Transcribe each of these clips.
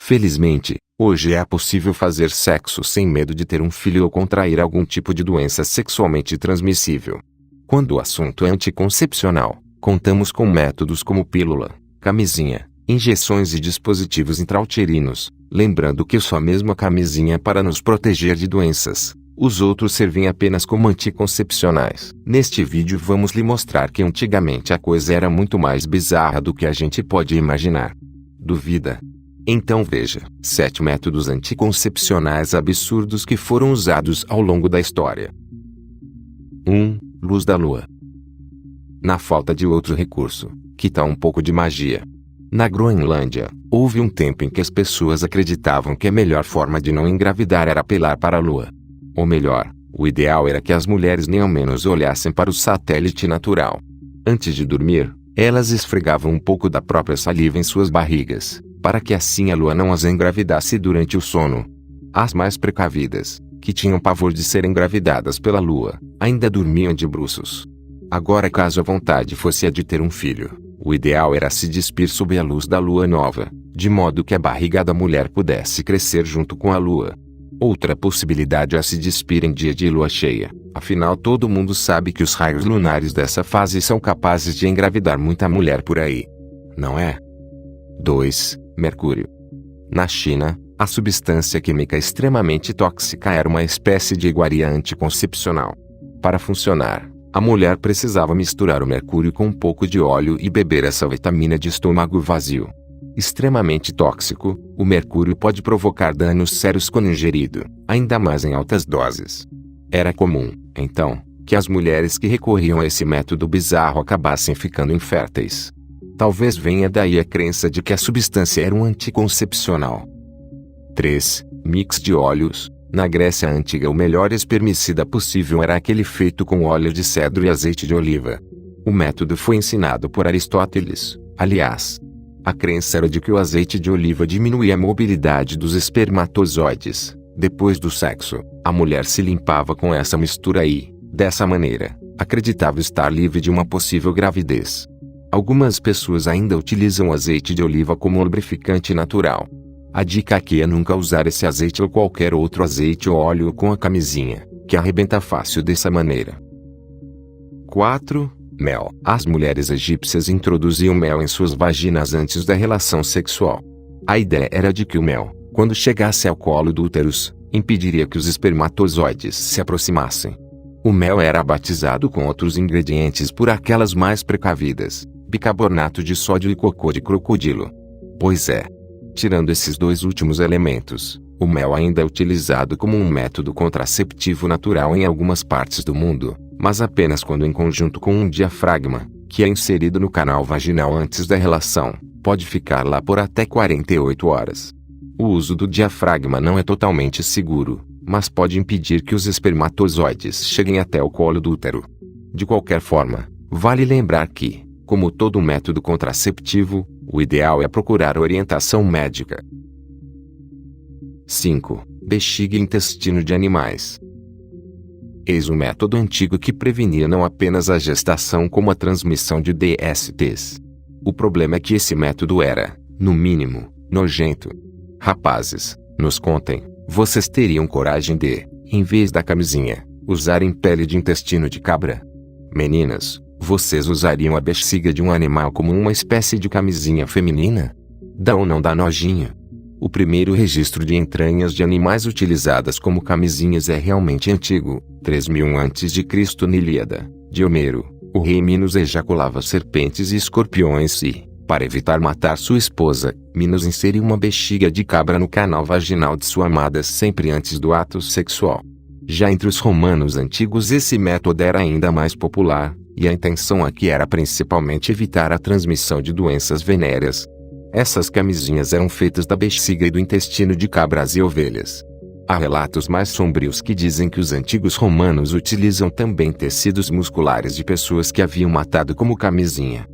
Felizmente, hoje é possível fazer sexo sem medo de ter um filho ou contrair algum tipo de doença sexualmente transmissível. Quando o assunto é anticoncepcional, contamos com métodos como pílula, camisinha, injeções e dispositivos intrauterinos, lembrando que só mesmo a camisinha é para nos proteger de doenças. Os outros servem apenas como anticoncepcionais. Neste vídeo vamos lhe mostrar que antigamente a coisa era muito mais bizarra do que a gente pode imaginar. Duvida? Então veja, 7 métodos anticoncepcionais absurdos que foram usados ao longo da história. 1. Luz da lua. Na falta de outro recurso, que tal um pouco de magia? Na Groenlândia, houve um tempo em que as pessoas acreditavam que a melhor forma de não engravidar era apelar para a lua. Ou melhor, o ideal era que as mulheres nem ao menos olhassem para o satélite natural. Antes de dormir, elas esfregavam um pouco da própria saliva em suas barrigas, para que assim a lua não as engravidasse durante o sono. As mais precavidas, que tinham pavor de serem engravidadas pela lua, ainda dormiam de bruços. Agora, caso a vontade fosse a de ter um filho, o ideal era se despir sob a luz da lua nova, de modo que a barriga da mulher pudesse crescer junto com a lua. Outra possibilidade é se despir em dia de lua cheia, afinal todo mundo sabe que os raios lunares dessa fase são capazes de engravidar muita mulher por aí. Não é? 2. Mercúrio. Na China, a substância química extremamente tóxica era uma espécie de iguaria anticoncepcional. Para funcionar, a mulher precisava misturar o mercúrio com um pouco de óleo e beber essa vitamina de estômago vazio. Extremamente tóxico, o mercúrio pode provocar danos sérios quando ingerido, ainda mais em altas doses. Era comum, então, que as mulheres que recorriam a esse método bizarro acabassem ficando inférteis. Talvez venha daí a crença de que a substância era um anticoncepcional. 3. Mix de óleos. Na Grécia Antiga, o melhor espermicida possível era aquele feito com óleo de cedro e azeite de oliva. O método foi ensinado por Aristóteles, aliás. A crença era de que o azeite de oliva diminuía a mobilidade dos espermatozoides. Depois do sexo, a mulher se limpava com essa mistura e, dessa maneira, acreditava estar livre de uma possível gravidez. Algumas pessoas ainda utilizam azeite de oliva como lubrificante natural. A dica aqui é nunca usar esse azeite ou qualquer outro azeite ou óleo com a camisinha, que arrebenta fácil dessa maneira. 4. Mel. As mulheres egípcias introduziam mel em suas vaginas antes da relação sexual. A ideia era de que o mel, quando chegasse ao colo do útero, impediria que os espermatozoides se aproximassem. O mel era batizado com outros ingredientes por aquelas mais precavidas, bicarbonato de sódio e cocô de crocodilo. Pois é. Tirando esses dois últimos elementos, o mel ainda é utilizado como um método contraceptivo natural em algumas partes do mundo, mas apenas quando em conjunto com um diafragma, que é inserido no canal vaginal antes da relação, pode ficar lá por até 48 horas. O uso do diafragma não é totalmente seguro, mas pode impedir que os espermatozoides cheguem até o colo do útero. De qualquer forma, vale lembrar que, como todo método contraceptivo, o ideal é procurar orientação médica. 5. Bexiga e intestino de animais. Eis um método antigo que prevenia não apenas a gestação como a transmissão de DSTs. O problema é que esse método era, no mínimo, nojento. Rapazes, nos contem, vocês teriam coragem de, em vez da camisinha, usarem pele de intestino de cabra? Meninas, vocês usariam a bexiga de um animal como uma espécie de camisinha feminina? Dá ou não dá nojinho? O primeiro registro de entranhas de animais utilizadas como camisinhas é realmente antigo, 3000 a.C. na Ilíada, de Homero. O rei Minos ejaculava serpentes e escorpiões e, para evitar matar sua esposa, Minos inseria uma bexiga de cabra no canal vaginal de sua amada sempre antes do ato sexual. Já entre os romanos antigos esse método era ainda mais popular, e a intenção aqui era principalmente evitar a transmissão de doenças venéreas. Essas camisinhas eram feitas da bexiga e do intestino de cabras e ovelhas. Há relatos mais sombrios que dizem que os antigos romanos utilizam também tecidos musculares de pessoas que haviam matado como camisinha.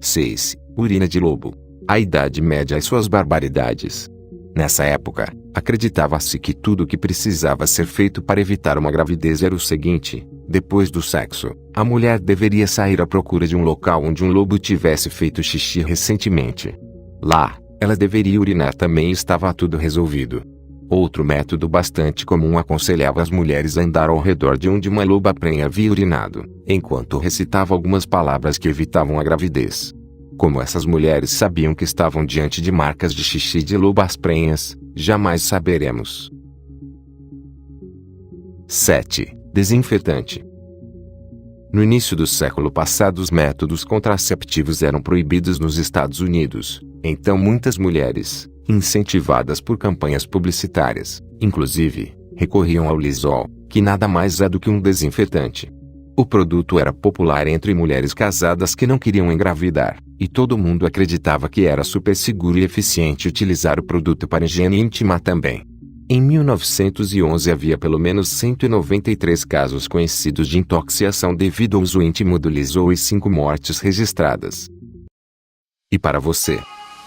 6. Urina de lobo. A Idade Média e suas barbaridades. Nessa época, acreditava-se que tudo o que precisava ser feito para evitar uma gravidez era o seguinte: depois do sexo, a mulher deveria sair à procura de um local onde um lobo tivesse feito xixi recentemente. Lá, Ela deveria urinar também e estava tudo resolvido. Outro método bastante comum aconselhava as mulheres a andar ao redor de onde uma loba prenha havia urinado, enquanto recitava algumas palavras que evitavam a gravidez. Como essas mulheres sabiam que estavam diante de marcas de xixi de lobas prenhas, jamais saberemos. 7. Desinfetante. No início do século passado, os métodos contraceptivos eram proibidos nos Estados Unidos. Então muitas mulheres, incentivadas por campanhas publicitárias, inclusive, recorriam ao Lysol, que nada mais é do que um desinfetante. O produto era popular entre mulheres casadas que não queriam engravidar, e todo mundo acreditava que era super seguro e eficiente utilizar o produto para higiene íntima também. Em 1911 havia pelo menos 193 casos conhecidos de intoxicação devido ao uso íntimo do Lysol e 5 mortes registradas. E para você?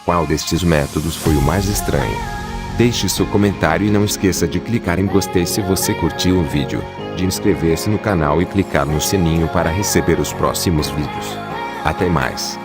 Qual destes métodos foi o mais estranho? Deixe seu comentário e não esqueça de clicar em gostei se você curtiu o vídeo, de inscrever-se no canal e clicar no sininho para receber os próximos vídeos. Até mais!